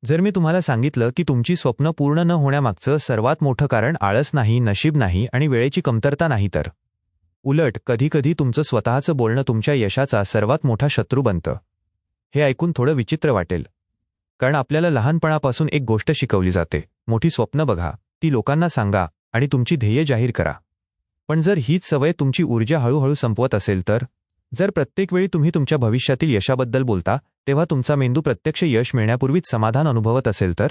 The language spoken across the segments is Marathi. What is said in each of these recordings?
जर मी तुम्हाला सांगितलं की तुमची स्वप्न पूर्ण न होण्यामागचं सर्वात मोठं कारण आळस नाही, नशीब नाही आणि वेळेची कमतरता नाही तर उलट कधीकधी तुमचं स्वतःचं बोलणं तुमच्या यशाचा सर्वात मोठा शत्रू बनतं. हे ऐकून थोडं विचित्र वाटेल, कारण आपल्याला लहानपणापासून एक गोष्ट शिकवली जाते, मोठी स्वप्न बघा, ती लोकांना सांगा आणि तुमची ध्येय जाहीर करा. पण जर हीच सवय तुमची ऊर्जा हळूहळू संपवत असेल तर, जर प्रत्येक वेळी तुम्ही तुमच्या भविष्यातील यशाबद्दल बोलता तेव्हा तुमचा मेंदू प्रत्यक्ष यश मिळण्यापूर्वीच समाधान अनुभवत असेल तर,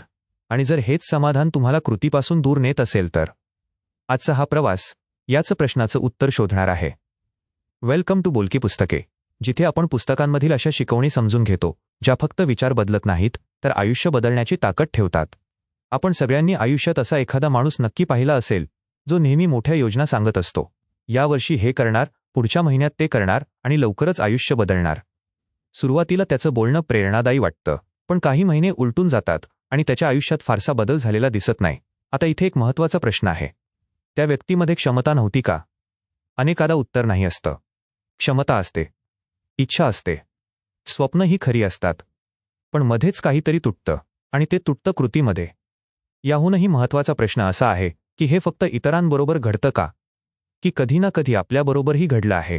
आणि जर हेच समाधान तुम्हाला कृतीपासून दूर नेत असेल तर, आजचा हा प्रवास याचं प्रश्नाचं उत्तर शोधणार आहे. वेलकम टू बोलकी पुस्तके, जिथे आपण पुस्तकांमधील अशा शिकवणी समजून घेतो ज्या फक्त विचार बदलत नाहीत तर आयुष्य बदलण्याची ताकद ठेवतात. आपण सगळ्यांनी आयुष्यात असा एखादा माणूस नक्की पाहिला असेल जो नेहमी मोठ्या योजना सांगत असतो, यावर्षी हे करणार, पुढच्या महिन्यात ते करणार आणि लवकरच आयुष्य बदलणार. सुरुवातीला त्याचं बोलणं प्रेरणादायी वाटतं, पण काही महिने उलटून जातात आणि त्याच्या आयुष्यात फारसा बदल झालेला दिसत नाही. आता इथे एक महत्त्वाचा प्रश्न आहे, त्या व्यक्तीमध्ये क्षमता नव्हती का? अनेकादा उत्तर नाही असतं. क्षमता असते, इच्छा असते, स्वप्नही खरी असतात, पण मध्येच काहीतरी तुटतं आणि ते तुटतं कृतीमध्ये. याहूनही महत्त्वाचा प्रश्न असा आहे की हे फक्त इतरांबरोबर घडतं का, की कधी ना कधी आपल्याबरोबरही घडलं आहे?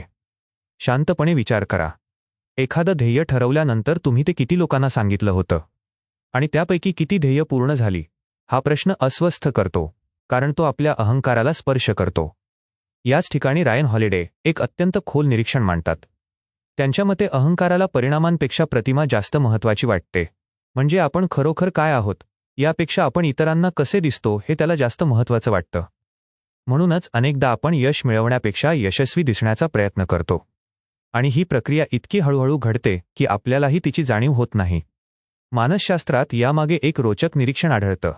शांतपणे विचार करा. एखादं ध्येय ठरवल्यानंतर तुम्ही ते किती लोकांना सांगितलं होतं आणि त्यापैकी किती ध्येय पूर्ण झाली? हा प्रश्न अस्वस्थ करतो, कारण तो आपल्या अहंकाराला स्पर्श करतो. याच ठिकाणी रायन हॉलिडे एक अत्यंत खोल निरीक्षण मांडतात. त्यांच्या मते अहंकाराला परिणामांपेक्षा प्रतिमा जास्त महत्त्वाची वाटते. म्हणजे आपण खरोखर काय आहोत यापेक्षा आपण इतरांना कसे दिसतो हे त्याला जास्त महत्त्वाचं वाटतं. म्हणूनच अनेकदा आपण यश मिळवण्यापेक्षा यशस्वी दिसण्याचा प्रयत्न करतो, आणि ही प्रक्रिया इतकी हळूहळू घडते की आपल्यालाही तिची जाणीव होत नाही. मानसशास्त्रात यामागे एक रोचक निरीक्षण आढळतं.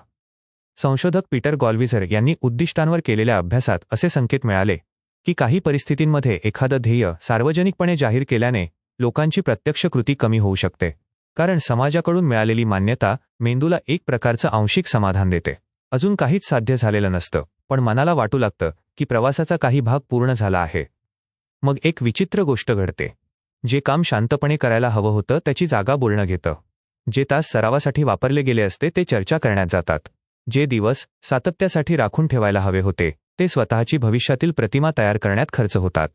संशोधक पीटर गॉल्विझर यांनी उद्दिष्टांवर केलेल्या अभ्यासात असे संकेत मिळाले की काही परिस्थितींमध्ये एखादं ध्येय सार्वजनिकपणे जाहीर केल्याने लोकांची प्रत्यक्ष कृती कमी होऊ शकते, कारण समाजाकडून मिळालेली मान्यता मेंदूला एक प्रकारचं आंशिक समाधान देते. अजून काहीच साध्य झालेलं नसतं, पण मनाला वाटू लागतं की प्रवासाचा काही भाग पूर्ण झाला आहे. मग एक विचित्र गोष्ट घडते. जे काम शांतपणे करायला हवं होतं त्याची जागा बोलणं घेतं. जे तास सरावासाठी वापरले गेले असते ते चर्चा करण्यात जातात. जे दिवस सातत्यासाठी राखून ठेवायला हवे होते ते स्वतःची भविष्यातील प्रतिमा तयार करण्यात खर्च होतात.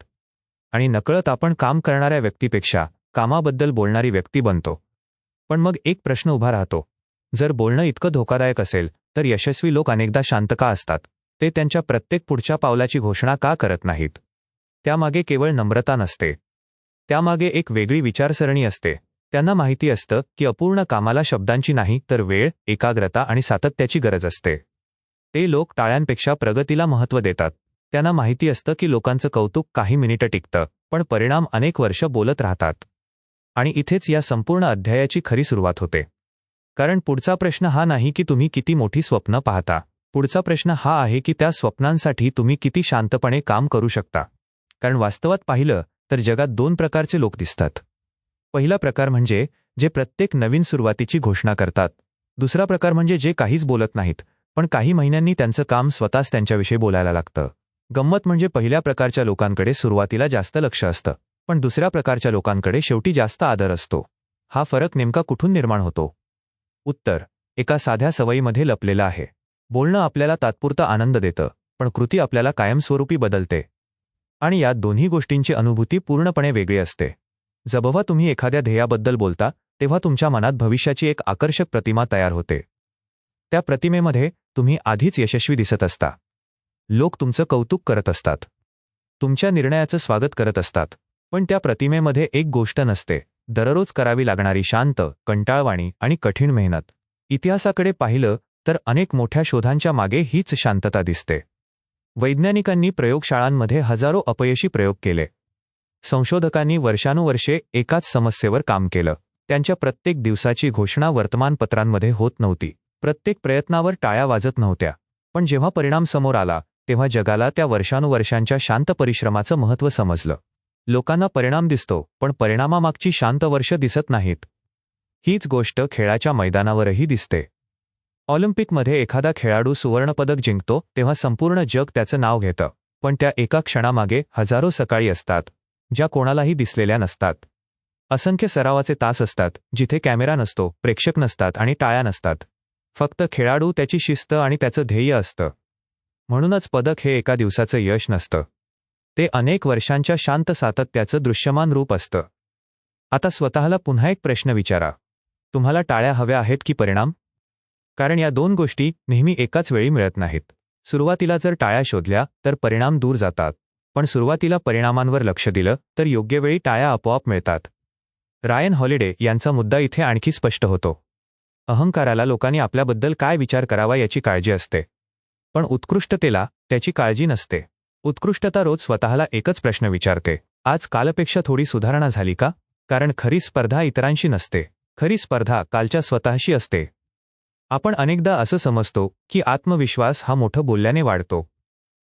आणि नकळत आपण काम करणाऱ्या व्यक्तीपेक्षा कामाबद्दल बोलणारी व्यक्ती बनतो. पण मग एक प्रश्न उभा राहतो, जर बोलणं इतकं धोकादायक असेल तर यशस्वी लोक अनेकदा शांत का असतात? ते त्यांच्या प्रत्येक पुढच्या पावलाची घोषणा का करत नाहीत? त्यामागे केवळ नम्रता नसते, त्यामागे एक वेगळी विचारसरणी असते. त्यांना माहिती असतं की अपूर्ण कामाला शब्दांची नाही तर वेळ, एकाग्रता आणि सातत्याची गरज असते. ते लोक टाळ्यांपेक्षा प्रगतीला महत्त्व देतात. त्यांना माहिती असतं की लोकांचं कौतुक काही मिनिटं टिकतं, पण परिणाम अनेक वर्ष बोलत राहतात. आणि इथेच या संपूर्ण अध्यायाची खरी सुरुवात होते. कारण पुढचा प्रश्न हा नाही की तुम्ही किती मोठी स्वप्न पाहता. पुढचा प्रश्न हा आहे की त्या स्वप्नांसाठी तुम्ही किती शांतपणे काम करू शकता. कारण वास्तवात पाहिलं तर जगात दोन प्रकारचे लोक दिसतात. पहिला प्रकार म्हणजे जे प्रत्येक नवीन सुरुवातीची घोषणा करतात. दुसरा प्रकार म्हणजे जे काहीच बोलत नाहीत, पण काही महिन्यांनी त्यांचं काम स्वतःच त्यांच्याविषयी बोलायला लागतं. गंमत म्हणजे पहिल्या प्रकारच्या लोकांकडे सुरुवातीला जास्त लक्ष असतं, पण दुसऱ्या प्रकारच्या लोकांकडे शेवटी जास्त आदर असतो. हा फरक नेमका कुठून निर्माण होतो? उत्तर एका साध्या सवयीमध्ये लपलेलं आहे. बोलणं आपल्याला तात्पुरता आनंद देतं, पण कृती आपल्याला कायमस्वरूपी बदलते. आणि या दोन्ही गोष्टींची अनुभूती पूर्णपणे वेगळी असते. जेव्हा तुम्ही एखाद्या ध्येयाबद्दल बोलता तेव्हा तुमच्या मनात भविष्याची एक आकर्षक प्रतिमा तयार होते. त्या प्रतिमेमध्ये तुम्ही आधीच यशस्वी दिसत असता. लोक तुमचं कौतुक करत असतात, तुमच्या निर्णयाचं स्वागत करत असतात. पण त्या प्रतिमेमध्ये एक गोष्ट नसते, दररोज करावी लागणारी शांत, कंटाळवाणी आणि कठीण मेहनत. इतिहासाकडे पाहिलं तर अनेक मोठ्या शोधांच्या मागे हीच शांतता दिसते. वैज्ञानिकांनी प्रयोगशाळांमध्ये हजारो अपयशी प्रयोग केले. संशोधकांनी वर्षानुवर्षे एकाच समस्येवर काम केलं. त्यांच्या प्रत्येक दिवसाची घोषणा वर्तमानपत्रांमध्ये होत नव्हती. प्रत्येक प्रयत्नावर टाळ्या वाजत नव्हत्या. पण जेव्हा परिणाम समोर आला तेव्हा जगाला त्या वर्षानुवर्षांच्या शांत परिश्रमाचं महत्त्व समजलं. लोकांना परिणाम दिसतो, पण परिणामामागची शांत वर्ष दिसत नाहीत. हीच गोष्ट खेळाच्या मैदानावरही दिसते. ऑलिम्पिकमध्ये एखादा खेळाडू सुवर्णपदक जिंकतो तेव्हा संपूर्ण जग त्याचं नाव घेतं, पण त्या एका क्षणामागे हजारो सकाळी असतात, ज्या कोणालाही दिसलेल्या नसतात. असंख्य सरावाचे तास असतात जिथे कॅमेरा नसतो, प्रेक्षक नसतात आणि टाळ्या नसतात. फक्त खेळाडू, त्याची शिस्त आणि त्याचं ध्येय असतं. म्हणूनच पदक हे एका दिवसाचं यश नसतं. ते अनेक वर्षांच्या शांत सातत्याचं दृश्यमान रूप असतं. आता स्वतःला पुन्हा एक प्रश्न विचारा. तुम्हाला टाळ्या हव्या आहेत की परिणाम? कारण या दोन गोष्टी नेहमी एकाच वेळी मिळत नाहीत. सुरुवातीला जर टाळ्या शोधल्या तर परिणाम दूर जातात, पण सुरुवातीला परिणामांवर लक्ष दिलं तर योग्य वेळी टाळ्या आपोआप मिळतात. रायन हॉलिडे यांचा मुद्दा इथे आणखी स्पष्ट होतो. अहंकाराला लोकांनी आपल्याबद्दल काय विचार करावा याची काळजी असते, पण उत्कृष्टतेला त्याची काळजी नसते. उत्कृष्टता रोज स्वतःला एकच प्रश्न विचारते, आज कालपेक्षा थोडी सुधारणा झाली का? कारण खरी स्पर्धा इतरांशी नसते, खरी स्पर्धा कालच्या स्वतःशी असते. आपण अनेकदा असं समजतो की आत्मविश्वास हा मोठं बोलल्याने वाढतो,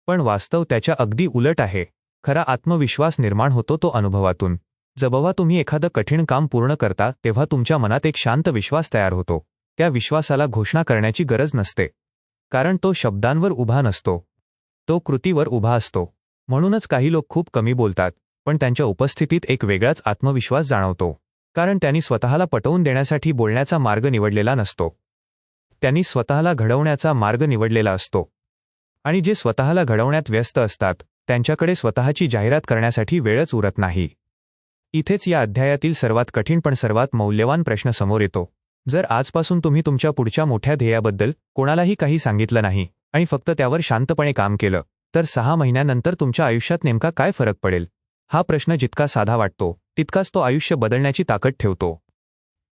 पण वास्तव त्याच्या अगदी उलट आहे. खरा आत्मविश्वास निर्माण होतो तो अनुभवातून. जेव्हा तुम्ही एखादं कठीण काम पूर्ण करता तेव्हा तुमच्या मनात एक शांत विश्वास तयार होतो. त्या विश्वासाला घोषणा करण्याची गरज नसते, कारण तो शब्दांवर उभा नसतो, तो कृतीवर उभा असतो. म्हणूनच काही लोक खूप कमी बोलतात, पण त्यांच्या उपस्थितीत एक वेगळाच आत्मविश्वास जाणवतो, कारण त्यांनी स्वतःला पटवून देण्यासाठी बोलण्याचा मार्ग निवडलेला नसतो. त्यांनी स्वतःला घडवण्याचा मार्ग निवडलेला असतो. आणि जे स्वतःला घडवण्यात व्यस्त असतात त्यांच्याकडे स्वतःची जाहिरात करण्यासाठी वेळच उरत नाही. इथेच या अध्यायातील सर्वात कठीण पण सर्वात मौल्यवान प्रश्न समोर येतो. जर आजपासून तुम्ही तुमच्या पुढच्या मोठ्या ध्येयाबद्दल कोणालाही काही सांगितलं नाही आणि फक्त त्यावर शांतपणे काम केलं, तर 6 महिन्यानंतर तुमच्या आयुष्यात नेमका काय फरक पडेल? हा प्रश्न जितका साधा वाटतो तितकाच तो आयुष्य बदलण्याची ताकद ठेवतो.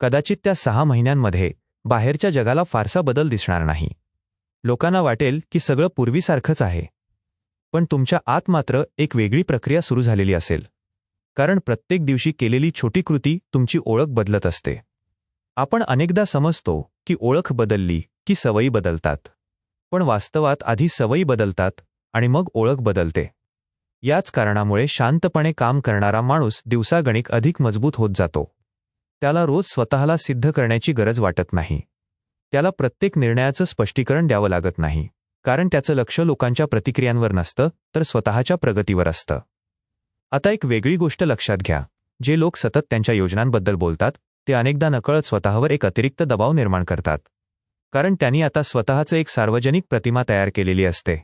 कदाचित त्या 6 महिन्यांमध्ये बाहेरच्या जगाला फारसा बदल दिसणार नाही. लोकांना वाटेल की सगळं पूर्वीसारखंच आहे, पण तुमच्या आत मात्र एक वेगळी प्रक्रिया सुरू झालेली असेल. कारण प्रत्येक दिवशी केलेली छोटी कृती तुमची ओळख बदलत असते. आपण अनेकदा समजतो की ओळख बदलली की सवयी बदलतात, पण वास्तवात आधी सवयी बदलतात आणि मग ओळख बदलते. याच कारणामुळे शांतपणे काम करणारा माणूस दिवसागणिक अधिक मजबूत होत जातो. त्याला रोज स्वतःला सिद्ध करण्याची गरज वाटत नाही. त्याला प्रत्येक निर्णयाचं स्पष्टीकरण द्यावं लागत नाही, कारण त्याचं लक्ष लोकांच्या प्रतिक्रियांवर नसतं तर स्वतःच्या प्रगतीवर असतं. आता एक वेगळी गोष्ट लक्षात घ्या. जे लोक सतत त्यांच्या योजनांबद्दल बोलतात ते अनेकदा नकळत स्वतःवर एक अतिरिक्त दबाव निर्माण करतात, कारण त्यांनी आता स्वतःचं एक सार्वजनिक प्रतिमा तयार केलेली असते.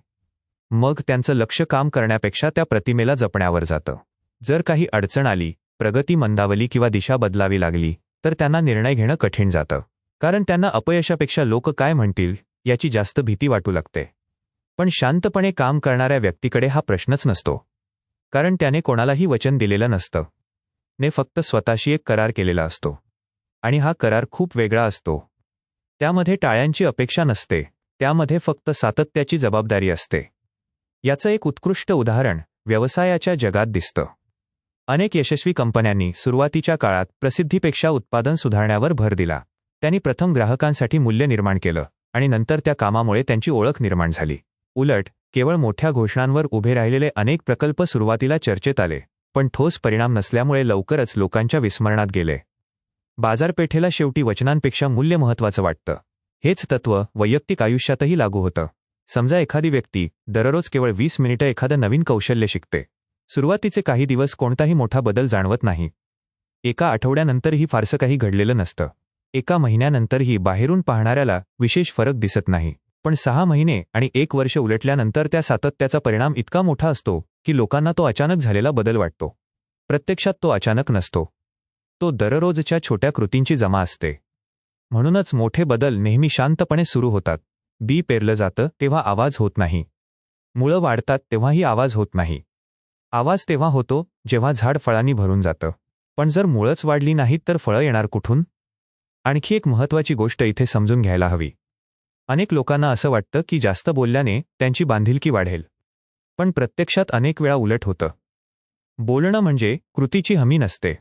मग त्यांचं लक्ष काम करण्यापेक्षा त्या प्रतिमेला जपण्यावर जातं. जर काही अडचण आली, प्रगती मंदावली किंवा दिशा बदलावी लागली तर त्यांना निर्णय घेणं कठीण जातं, कारण त्यांना अपयशापेक्षा लोक काय म्हणतील याची जास्त भीती वाटू लागते. पण शांतपणे काम करणाऱ्या व्यक्तीकडे हा प्रश्नच नसतो, कारण त्याने कोणालाही वचन दिलेलं नसतं. ने फक्त स्वतःशी एक करार केलेला असतो, आणि हा करार खूप वेगळा असतो. त्यामध्ये टाळ्यांची अपेक्षा नसते, त्यामध्ये फक्त सातत्याची जबाबदारी असते. याचं एक उत्कृष्ट उदाहरण व्यवसायाच्या जगात दिसतं. अनेक यशस्वी कंपन्यांनी सुरुवातीच्या काळात प्रसिद्धीपेक्षा उत्पादन सुधारण्यावर भर दिला. त्यांनी प्रथम ग्राहकांसाठी मूल्य निर्माण केलं आणि नंतर त्या कामामुळे त्यांची ओळख निर्माण झाली. उलट केवळ मोठ्या घोषणांवर उभे राहिलेले अनेक प्रकल्प सुरुवातीला चर्चेत आले, पण ठोस परिणाम नसल्यामुळे लवकरच लोकांच्या विस्मरणात गेले. बाजारपेठेला शेवटी वचनांपेक्षा मूल्य महत्त्वाचं वाटतं. हेच तत्त्व वैयक्तिक आयुष्यातही लागू होतं. समजा एखादी व्यक्ती दररोज केवळ 20 मिनिटं एखादं नवीन कौशल्य शिकते. सुरुवातीचे काही दिवस कोणताही मोठा बदल जाणवत नाही. एका आठवड्यानंतरही फारसं काही घडलेलं नसतं. एका महिन्यानंतरही बाहेरून पाहणाऱ्याला विशेष फरक दिसत नाही. पण 6 महिने आणि 1 वर्ष उलटल्यानंतर त्या सातत्याचा परिणाम इतका मोठा असतो की लोकांना तो अचानक झालेला बदल वाटतो. प्रत्यक्षात तो अचानक नसतो. तो दररोजच्या छोट्या कृतींची जमा असते. म्हणूनच मोठे बदल नेहमी शांतपणे सुरू होतात. बी पेरलं जातं तेव्हा आवाज होत नाही. मुळं वाढतात तेव्हाही आवाज होत नाही. आवाज तेव्हा होतो जेव्हा झाड फळांनी भरून जातं. पण जर मुळंच वाढली नाहीत तर फळं येणार कुठून? आणखी एक महत्त्वाची गोष्ट इथे समजून घ्यायला हवी. अनेक लोकांना असं वाटतं की जास्त बोलल्याने त्यांची बांधिलकी वाढेल, पण प्रत्यक्षात अनेक वेळा उलट होतं. बोलणं म्हणजे कृतीची हमी नसते.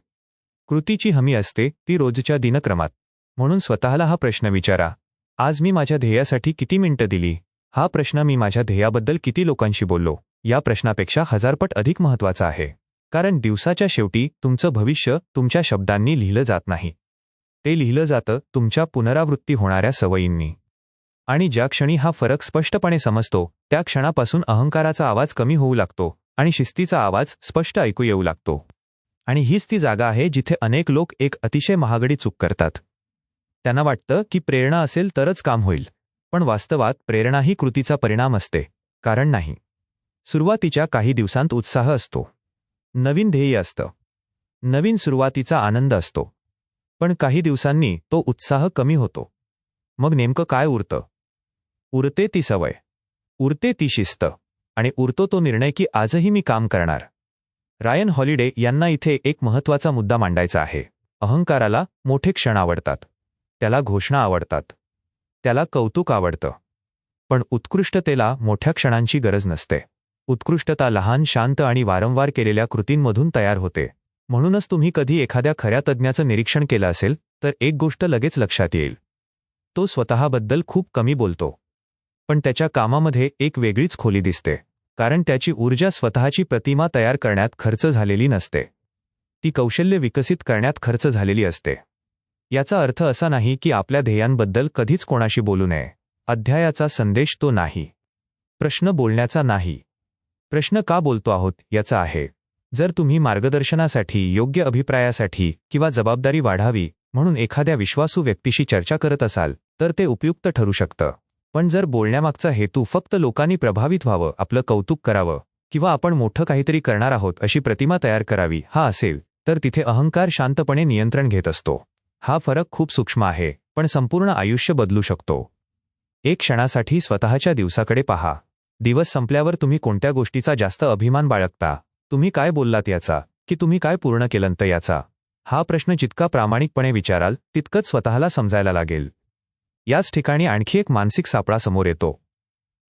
कृतीची हमी असते ती रोजच्या दिनक्रमात. म्हणून स्वतःला हा प्रश्न विचारा, आज मी माझ्या ध्येयासाठी किती मिनिटं दिली? हा प्रश्न मी माझ्या ध्येयाबद्दल किती लोकांशी बोललो या प्रश्नापेक्षा 1000 पट अधिक महत्त्वाचा आहे. कारण दिवसाच्या शेवटी तुमचं भविष्य तुमच्या शब्दांनी लिहिलं जात नाही. ते लिहिलं जातं तुमच्या पुनरावृत्ती होणाऱ्या सवयींनी. आणि ज्या क्षणी हा फरक स्पष्टपणे समजतो त्या क्षणापासून अहंकाराचा आवाज कमी होऊ लागतो आणि शिस्तीचा आवाज स्पष्ट ऐकू येऊ लागतो. आणि हीच ती जागा आहे जिथे अनेक लोक एक अतिशय महागडी चूक करतात. त्यांना वाटतं की प्रेरणा असेल तरच काम होईल, पण वास्तवात प्रेरणा ही कृतीचा परिणाम असते, कारण नाही. सुरुवातीच्या काही दिवसांत उत्साह असतो, नवीन ध्येय असतं, नवीन सुरुवातीचा आनंद असतो. पण काही दिवसांनी तो उत्साह कमी होतो. मग नेमकं काय उरतं? उरते ती सवय, उरते ती शिस्त, आणि उरतो तो निर्णय की आजही मी काम करणार. रायन हॉलिडे यांना इथे एक महत्त्वाचा मुद्दा मांडायचा आहे. अहंकाराला मोठे क्षण आवडतात, त्याला घोषणा आवडतात, त्याला कौतुक आवडतं. पण उत्कृष्टतेला मोठ्या क्षणांची गरज नसते. उत्कृष्टता लहान, शांत आणि वारंवार केलेल्या कृतींमधून तयार होते. म्हणूनच तुम्ही कधी एखाद्या खऱ्या तज्ज्ञाचं निरीक्षण केलं असेल तर एक गोष्ट लगेच लक्षात येईल. तो स्वतःबद्दल खूप कमी बोलतो, पण त्याच्या कामामध्ये एक वेगळीच खोली दिसते, कारण त्याची ऊर्जा स्वतःची प्रतिमा तयार करण्यात खर्च झालेली नसते. ती कौशल्य विकसित करण्यात खर्च झालेली असते. याचा अर्थ असा नाही की आपल्या ध्येयांबद्दल कधीच कोणाशी बोलू नये. अध्यायाचा संदेश तो नाही. प्रश्न बोलण्याचा नाही. प्रश्न का बोलतो आहोत याचा आहे. जर तुम्ही मार्गदर्शनासाठी, योग्य अभिप्रायासाठी किंवा जबाबदारी वाढावी म्हणून एखाद्या विश्वासू व्यक्तीशी चर्चा करत असाल तर ते उपयुक्त ठरू शकतं. पण जर बोलण्यामागचा हेतू फक्त लोकांनी प्रभावित व्हावं, आपलं कौतुक करावं किंवा आपण मोठं काहीतरी करणार आहोत अशी प्रतिमा तयार करावी हा असेल तर तिथे अहंकार शांतपणे नियंत्रण घेत असतो. हा फरक खूप सूक्ष्म आहे, पण संपूर्ण आयुष्य बदलू शकतो. एक क्षणासाठी स्वतःच्या दिवसाकडे पहा. दिवस संपल्यावर तुम्ही कोणत्या गोष्टीचा जास्त अभिमान बाळगता? तुम्ही काय बोललात याचा, की तुम्ही काय पूर्ण केलंत याचा? हा प्रश्न जितका प्रामाणिकपणे विचाराल तितकंच स्वतःला समजायला लागेल. याच ठिकाणी आणखी एक मानसिक सापळा समोर येतो.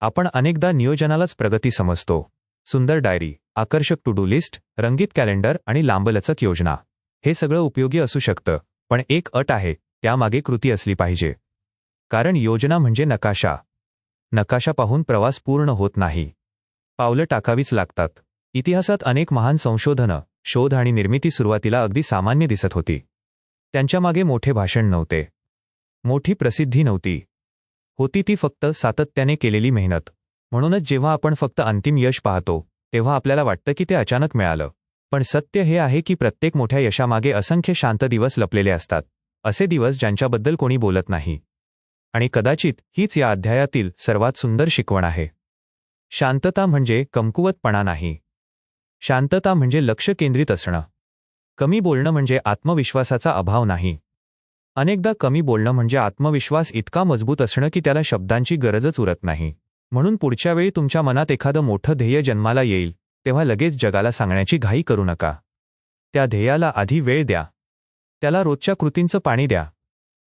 आपण अनेकदा नियोजनालाच प्रगती समजतो. सुंदर डायरी, आकर्षक टू डू लिस्ट, रंगीत कॅलेंडर आणि लांबलचक योजना हे सगळं उपयोगी असू शकतं, पण एक अट आहे, त्यामागे कृती असली पाहिजे. कारण योजना म्हणजे नकाशा. नकाशा पाहून प्रवास पूर्ण होत नाही. पावलं टाकावीच लागतात. इतिहासात अनेक महान संशोधनं, शोध आणि निर्मिती सुरुवातीला अगदी सामान्य दिसत होती. त्यांच्यामागे मोठे भाषण नव्हते, मोठी प्रसिद्धी नव्हती. होती ती फक्त सातत्याने केलेली मेहनत. म्हणूनच जेव्हा आपण फक्त अंतिम यश पाहतो तेव्हा आपल्याला वाटतं की ते अचानक मिळालं. पण सत्य हे आहे की प्रत्येक मोठ्या यशामागे असंख्य शांत दिवस लपलेले असतात. असे दिवस ज्यांच्याबद्दल कोणी बोलत नाही. आणि कदाचित हीच या अध्यायातील सर्वात सुंदर शिकवण आहे. शांतता म्हणजे कमकुवतपणा नाही. शांतता म्हणजे लक्ष केंद्रित असणं. कमी बोलणं म्हणजे आत्मविश्वासाचा अभाव नाही. अनेकदा कमी बोलणं म्हणजे आत्मविश्वास इतका मजबूत असणं की त्याला शब्दांची गरजच उरत नाही. म्हणून पुढच्या वेळी तुमच्या मनात एखादं मोठं ध्येय जन्माला येईल तेव्हा लगेच जगाला सांगण्याची घाई करू नका. त्या ध्येयाला आधी वेळ द्या. त्याला रोजच्या कृतींचं पाणी द्या.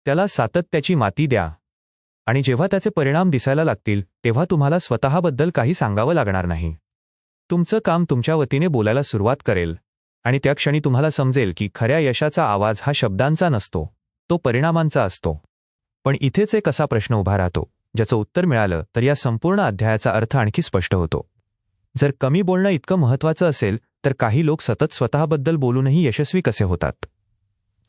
त्याला सातत्याची माती द्या. आणि जेव्हा त्याचे परिणाम दिसायला लागतील तेव्हा तुम्हाला स्वतःबद्दल काही सांगावं लागणार नाही. तुमचं काम तुमच्या वतीने बोलायला सुरुवात करेल आणि त्या क्षणी तुम्हाला समजेल की खऱ्या यशाचा आवाज हा शब्दांचा नसतो, तो परिणामांचा असतो. पण इथेच एक असा प्रश्न उभा राहतो ज्याचं उत्तर मिळालं तर या संपूर्ण अध्यायाचा अर्थ आणखी स्पष्ट होतो. जर कमी बोलणं इतकं महत्त्वाचं असेल तर काही लोक सतत स्वतःबद्दल बोलूनही यशस्वी कसे होतात?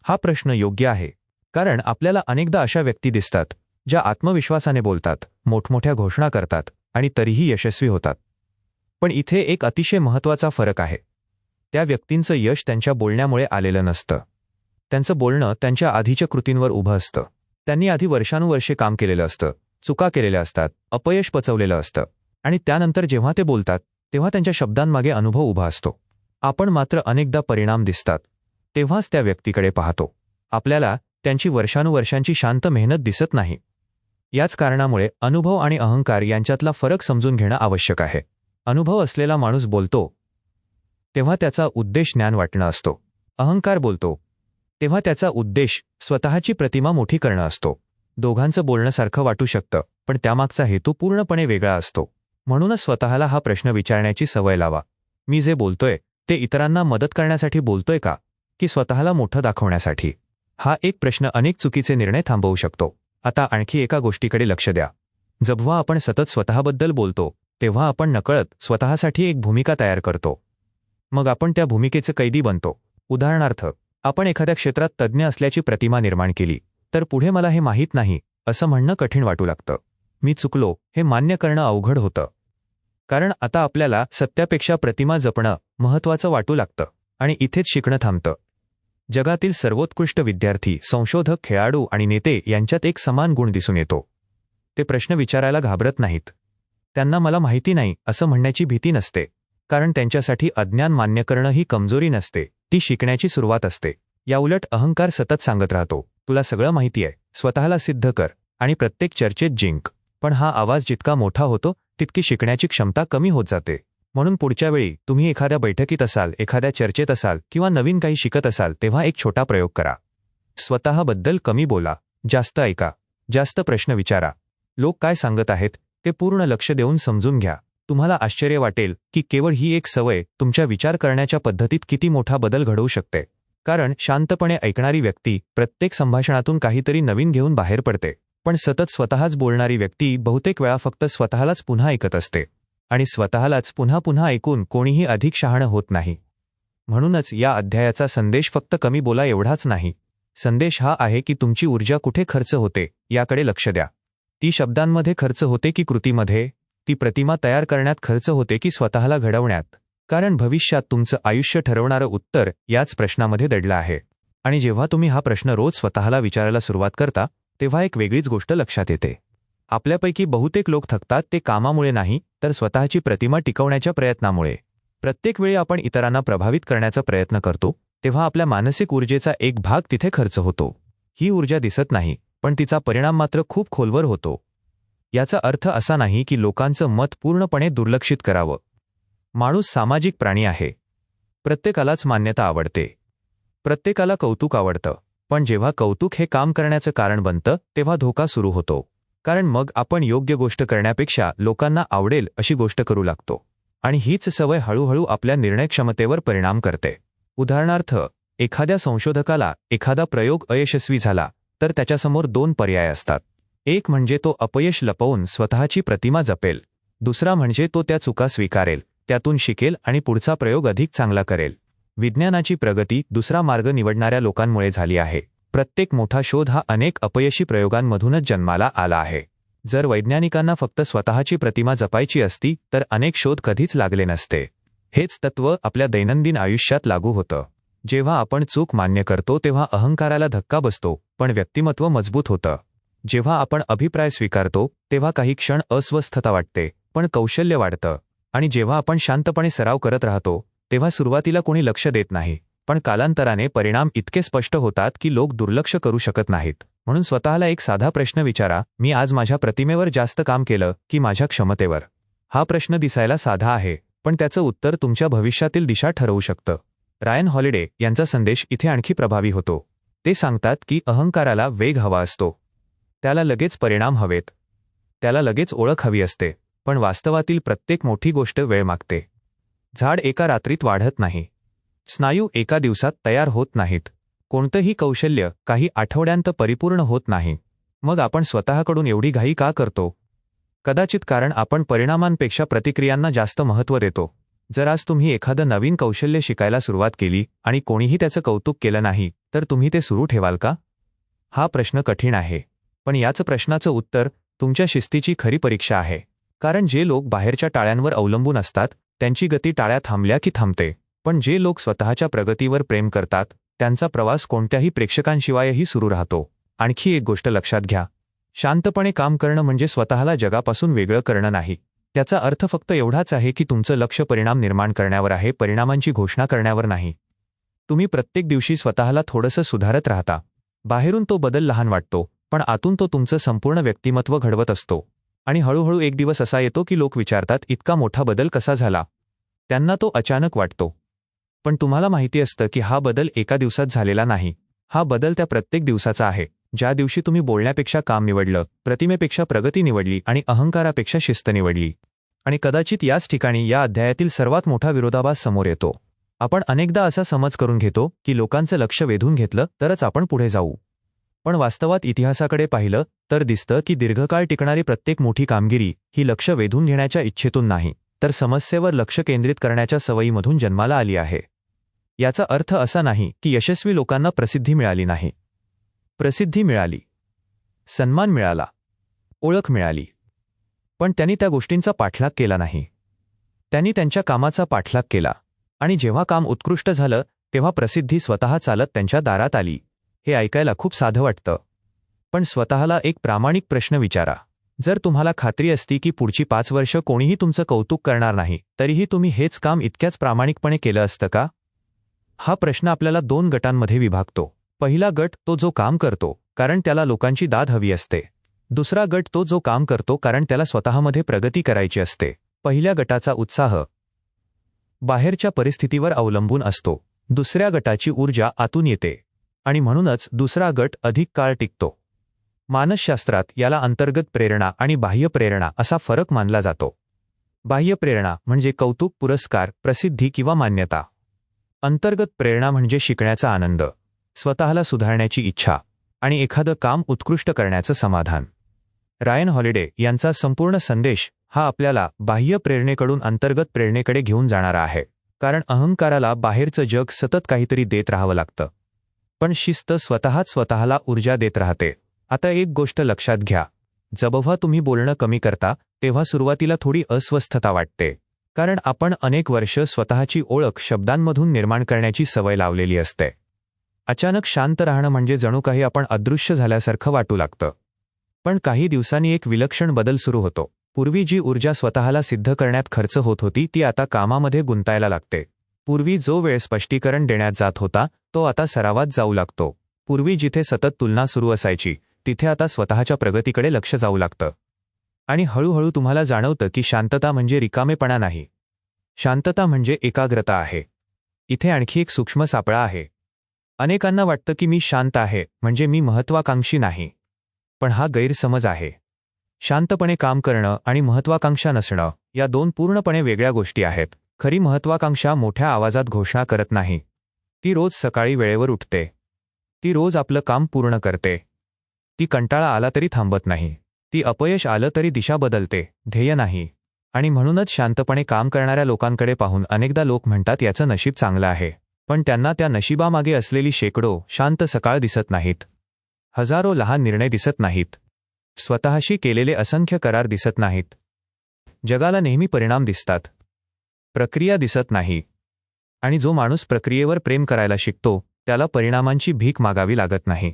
हा प्रश्न योग्य आहे, कारण आपल्याला अनेकदा अशा व्यक्ती दिसतात ज्या आत्मविश्वासाने बोलतात, मोठमोठ्या घोषणा करतात आणि तरीही यशस्वी होतात. पण इथे एक अतिशय महत्त्वाचा फरक आहे. त्या व्यक्तींचं यश त्यांच्या बोलण्यामुळे आलेलं नसतं. त्यांचं बोलणं त्यांच्या आधीच्या कृतींवर उभं असतं. त्यांनी आधी वर्षानुवर्षे काम केलेलं असतं, चुका केलेल्या असतात, अपयश पचवलेलं असतं आणि त्यानंतर जेव्हा ते बोलतात तेव्हा त्यांच्या शब्दांमागे अनुभव उभा असतो. आपण मात्र अनेकदा परिणाम दिसतात तेव्हाच त्या व्यक्तीकडे पाहतो. आपल्याला त्यांची वर्षानुवर्षांची शांत मेहनत दिसत नाही. याच कारणामुळे अनुभव आणि अहंकार यांच्यातला फरक समजून घेणं आवश्यक आहे. अनुभव असलेला माणूस बोलतो तेव्हा त्याचा उद्देश ज्ञान वाटणं असतो. अहंकार बोलतो तेव्हा त्याचा उद्देश स्वतःची प्रतिमा मोठी करणं असतो. दोघांचं बोलणं सारखं वाटू शकतं, पण त्यामागचा हेतू पूर्णपणे वेगळा असतो. म्हणूनच स्वतःला हा प्रश्न विचारण्याची सवय लावा. मी जे बोलतोय ते इतरांना मदत करण्यासाठी बोलतोय का, की स्वतःला मोठं दाखवण्यासाठी? हा एक प्रश्न अनेक चुकीचे निर्णय थांबवू शकतो. आता आणखी एका गोष्टीकडे लक्ष द्या. जेव्हा आपण सतत स्वतःबद्दल बोलतो तेव्हा आपण नकळत स्वतःसाठी एक भूमिका तयार करतो. मग आपण त्या भूमिकेचे कैदी बनतो. उदाहरणार्थ, आपण एखाद्या क्षेत्रात तज्ज्ञ असल्याची प्रतिमा निर्माण केली तर पुढे मला हे माहीत नाही असं म्हणणं कठीण वाटू लागतं. मी चुकलो हे मान्य करणं अवघड होतं. कारण आता आपल्याला सत्यापेक्षा प्रतिमा जपणं महत्त्वाचं वाटू लागतं. आणि इथेच शिकणं थांबतं. जगातील सर्वोत्कृष्ट विद्यार्थी, संशोधक, खेळाडू आणि नेते यांच्यात एक समान गुण दिसून येतो. ते प्रश्न विचारायला घाबरत नाहीत. त्यांना मला माहिती नाही असं म्हणण्याची भीती नसते, कारण त्यांच्यासाठी अज्ञान मान्य करणं ही कमजोरी नसते, ती शिकण्याची सुरुवात असते. याउलट अहंकार सतत सांगत राहतो, तुला सगळं माहिती आहे, स्वतःला सिद्ध कर आणि प्रत्येक चर्चेत जिंक. पण हा आवाज जितका मोठा होतो तितकी शिकण्याची क्षमता कमी होत जाते. म्हणून पुढच्या वेळी तुम्ही एखाद्या बैठकीत असाल, एखाद्या चर्चेत असाल किंवा नवीन काही शिकत असाल तेव्हा एक छोटा प्रयोग करा. स्वतःबद्दल कमी बोला, जास्त ऐका, जास्त प्रश्न विचारा. लोक काय सांगत आहेत ते पूर्ण लक्ष देऊन समजून घ्या. तुम्हाला आश्चर्य वाटेल की केवळ ही एक सवय तुमच्या विचार करण्याच्या पद्धतीत किती मोठा बदल घडवू शकते. कारण शांतपणे ऐकणारी व्यक्ती प्रत्येक संभाषणातून काहीतरी नवीन घेऊन बाहेर पडते, पण सतत स्वतःच बोलणारी व्यक्ती बहुतेक वेळा फक्त स्वतःलाच पुन्हा ऐकत असते. आणि स्वतःलाच पुन्हा पुन्हा ऐकून कोणीही अधिक शहाणं होत नाही. म्हणूनच या अध्यायाचा संदेश फक्त कमी बोला एवढाच नाही. संदेश हा आहे की तुमची ऊर्जा कुठे खर्च होते याकडे लक्ष द्या. ती शब्दांमध्ये खर्च होते की कृतीमध्ये? ती प्रतिमा तयार करण्यात खर्च होते की स्वतःला घडवण्यात? कारण भविष्यात तुमचं आयुष्य ठरवणारं उत्तर याच प्रश्नामध्ये दडलं आहे. आणि जेव्हा तुम्ही हा प्रश्न रोज स्वतःला विचारायला सुरुवात करता तेव्हा एक वेगळीच गोष्ट लक्षात येते. आपल्यापैकी बहुतेक लोक थकतात ते कामामुळे नाही, तर स्वतःची प्रतिमा टिकवण्याच्या प्रयत्नामुळे. प्रत्येक वेळी आपण इतरांना प्रभावित करण्याचा प्रयत्न करतो तेव्हा आपल्या मानसिक ऊर्जेचा एक भाग तिथे खर्च होतो. ही ऊर्जा दिसत नाही, पण तिचा परिणाम मात्र खूप खोलवर होतो. याचा अर्थ असा नाही की लोकांचं मत पूर्णपणे दुर्लक्षित करावं. माणूस सामाजिक प्राणी आहे. प्रत्येकालाच मान्यता आवडते, प्रत्येकाला कौतुक आवडतं. पण जेव्हा कौतुक हे काम करण्याचं कारण बनतं तेव्हा धोका सुरू होतो. कारण मग आपण योग्य गोष्ट करण्यापेक्षा लोकांना आवडेल अशी गोष्ट करू लागतो. आणि हीच सवय हळूहळू आपल्या निर्णय क्षमतेवर परिणाम करते. उदाहरणार्थ, एखाद्या संशोधकाला एखादा प्रयोग अयशस्वी झाला तर त्याच्यासमोर 2 पर्याय असतात. एक म्हणजे तो अपयश लपवून स्वतःची प्रतिमा जपेल. दुसरा म्हणजे तो त्या चुका स्वीकारेल, त्यातून शिकेल आणि पुढचा प्रयोग अधिक चांगला करेल. विज्ञानाची प्रगती दुसरा मार्ग निवडणाऱ्या लोकांमुळे झाली आहे. प्रत्येक मोठा शोध हा अनेक अपयशी प्रयोगांमधूनच जन्माला आला आहे. जर वैज्ञानिकांना फक्त स्वतःची प्रतिमा जपायची असती तर अनेक शोध कधीच लागले नसते. हेच तत्त्व आपल्या दैनंदिन आयुष्यात लागू होतं. जेव्हा आपण चूक मान्य करतो तेव्हा अहंकाराला धक्का बसतो, पण व्यक्तिमत्व मजबूत होतं. जेव्हा आपण अभिप्राय स्वीकारतो तेव्हा काही क्षण अस्वस्थता वाटते, पण कौशल्य वाढतं. आणि जेव्हा आपण शांतपणे सराव करत राहतो तेव्हा सुरुवातीला कोणी लक्ष देत नाही, पण कालांतराने परिणाम इतके स्पष्ट होतात की लोक दुर्लक्ष करू शकत नाहीत. म्हणून स्वतःला एक साधा प्रश्न विचारा, मी आज माझ्या प्रतिमेवर जास्त काम केलं की माझ्या क्षमतेवर? हा प्रश्न दिसायला साधा आहे, पण त्याचं उत्तर तुमच्या भविष्यातील दिशा ठरवू शकतं. रायन हॉलिडे यांचा संदेश इथे आणखी प्रभावी होतो. ते सांगतात की अहंकाराला वेग हवा असतो, त्याला लगेच परिणाम हवेत, त्याला लगेच ओळख हवी असते. पण वास्तवातील प्रत्येक मोठी गोष्ट वेळ मागते. झाड एका रात्रीत वाढत नाही, स्नायू एका दिवसात तयार होत नाहीत, कोणतंही कौशल्य काही आठवड्यांत परिपूर्ण होत नाही. मग आपण स्वतःकडून एवढी घाई का करतो? कदाचित कारण आपण परिणामांपेक्षा प्रतिक्रियांना जास्त महत्त्व देतो. जर आज तुम्ही एखादं नवीन कौशल्य शिकायला सुरुवात केली आणि कोणीही त्याचं कौतुक केलं नाही तर तुम्ही ते सुरू ठेवाल का? हा प्रश्न कठीण आहे, पण याच प्रश्नाचं उत्तर तुमच्या शिस्तीची खरी परीक्षा आहे. कारण जे लोक बाहेरच्या टाळ्यांवर अवलंबून असतात त्यांची गती टाळ्या थांबल्या की थांबते, पण जे लोक स्वतःच्या प्रगतीवर प्रेम करतात त्यांचा प्रवास कोणत्याही प्रेक्षकांशिवायही सुरू राहतो. आणखी एक गोष्ट लक्षात घ्या, शांतपणे काम करणं म्हणजे स्वतःला जगापासून वेगळं करणं नाही. त्याचा अर्थ फक्त एवढाच आहे की तुमचं लक्ष परिणाम निर्माण करण्यावर आहे, परिणामांची घोषणा करण्यावर नाही. तुम्ही प्रत्येक दिवशी स्वतःला थोडंसं सुधारत राहता. बाहेरून तो बदल लहान वाटतो, पण आतून तो तुमचं संपूर्ण व्यक्तिमत्व घडवत असतो. आणि हळूहळू एक दिवस असा येतो की लोक विचारतात, इतका मोठा बदल कसा झाला? त्यांना तो अचानक वाटतो. पण तुम्हाला माहिती असतं की हा बदल एका दिवसात झालेला नाही. हा बदल त्या प्रत्येक दिवसाचा आहे, ज्या दिवशी तुम्ही बोलण्यापेक्षा काम निवडलं, प्रतिमेपेक्षा प्रगती निवडली आणि अहंकारापेक्षा शिस्त निवडली. आणि कदाचित याच ठिकाणी या अध्यायातील सर्वात मोठा विरोधाभास समोर येतो. आपण अनेकदा असा समज करून घेतो की लोकांचं लक्ष वेधून घेतलं तरच आपण पुढे जाऊ. पण वास्तवात इतिहासाकडे पाहिलं तर दिसतं की दीर्घकाळ टिकणारी प्रत्येक मोठी कामगिरी ही लक्ष वेधून घेण्याच्या इच्छेतून नाही, तर समस्येवर लक्ष केंद्रित करण्याच्या सवयीमधून जन्माला आली आहे. याचा अर्थ असा नाही की यशस्वी लोकांना प्रसिद्धी मिळाली नाही. प्रसिद्धी मिळाली, सन्मान मिळाला, ओळख मिळाली, पण त्यांनी त्या गोष्टींचा पाठलाग केला नाही. त्यांनी त्यांच्या कामाचा पाठलाग केला. आणि जेव्हा काम उत्कृष्ट झालं तेव्हा प्रसिद्धी स्वतः चालत त्यांच्या दारात आली. हे ऐकायला खूप साधं वाटतं. पण स्वतःला एक प्रामाणिक प्रश्न विचारा. जर तुम्हाला खात्री असती की पुढची 5 वर्ष कोणीही तुमचं कौतुक करणार नाही, तरीही तुम्ही हेच काम इतक्याच प्रामाणिकपणे केलं असतं का? हा प्रश्न आपल्याला 2 गटांमध्ये विभागतो. पहिला गट तो जो काम करतो कारण त्याला लोकांची दाद हवी असते. दुसरा गट तो जो काम करतो कारण त्याला स्वतःमध्ये प्रगती करायची असते. पहिल्या गटाचा उत्साह बाहेरच्या परिस्थितीवर अवलंबून असतो. दुसऱ्या गटाची ऊर्जा आतून येते आणि म्हणूनच दुसरा गट अधिक काळ टिकतो. मानसशास्त्रात याला अंतर्गत प्रेरणा आणि बाह्य प्रेरणा असा फरक मानला जातो. बाह्य प्रेरणा म्हणजे कौतुक, पुरस्कार, प्रसिद्धी किंवा मान्यता. अंतर्गत प्रेरणा म्हणजे शिकण्याचा आनंद, स्वतःला सुधारण्याची इच्छा आणि एखादं काम उत्कृष्ट करण्याचं समाधान. रायन हॉलिडे यांचा संपूर्ण संदेश हा आपल्याला बाह्य प्रेरणेकडून अंतर्गत प्रेरणेकडे घेऊन जाणारा आहे. कारण अहंकाराला बाहेरचं जग सतत काहीतरी देत राहावं लागतं, पण शिस्त स्वतःच स्वतःला ऊर्जा देत राहते. आता एक गोष्ट लक्षात घ्या, जेव्हा तुम्ही बोलणं कमी करता तेव्हा सुरुवातीला थोडी अस्वस्थता वाटते. कारण आपण अनेक वर्ष स्वतःची ओळख शब्दांमधून निर्माण करण्याची सवय लावलेली असते. अचानक शांत राहणं म्हणजे जणू काही आपण अदृश्य झाल्यासारखं वाटू लागतं. पण काही दिवसांनी एक विलक्षण बदल सुरू होतो. पूर्वी जी ऊर्जा स्वतःला सिद्ध करण्यात खर्च होत होती ती आता कामामध्ये गुंतायला लागते. पूर्वी जो वेळ स्पष्टीकरण देण्यात जात होता तो आता सरावात जाऊ लागतो. पूर्वी जिथे सतत तुलना सुरू असायची तिथे आता स्वतःच्या प्रगतीकडे लक्ष जाऊ लागतं. आणि हळूहळू तुम्हाला जाणवतं की शांतता म्हणजे रिकामेपणा नाही, शांतता म्हणजे एकाग्रता आहे. इथे आणखी एक सूक्ष्म सापळा आहे. अनेकांना वाटतं की मी शांत आहे म्हणजे मी महत्वाकांक्षी नाही, पण हा गैरसमज आहे. शांतपणे काम करणं आणि महत्वाकांक्षा नसणं या 2 पूर्णपणे वेगळ्या गोष्टी आहेत. खरी महत्वाकांक्षा मोठ्या आवाजात घोषणा करत नाही. ती रोज सकाळी वेळेवर उठते. ती रोज आपलं काम पूर्ण करते. ती कंटाळा आला तरी थांबत नाही. ती अपयश आलं तरी दिशा बदलते, ध्येय नाही. आणि म्हणूनच शांतपणे काम करणाऱ्या लोकांकडे पाहून अनेकदा लोक म्हणतात याचं नशीब चांगलं आहे. पण त्यांना त्या नशिबामागे असलेली शेकडो शांत सकाळ दिसत नाहीत. हजारो लहान निर्णय दिसत नाहीत. स्वतःशी केलेले असंख्य करार दिसत नाहीत. जगाला नेहमी परिणाम दिसतात, प्रक्रिया दिसत नाही. आणि जो माणूस प्रक्रियेवर प्रेम करायला शिकतो त्याला परिणामांची भीक मागावी लागत नाही.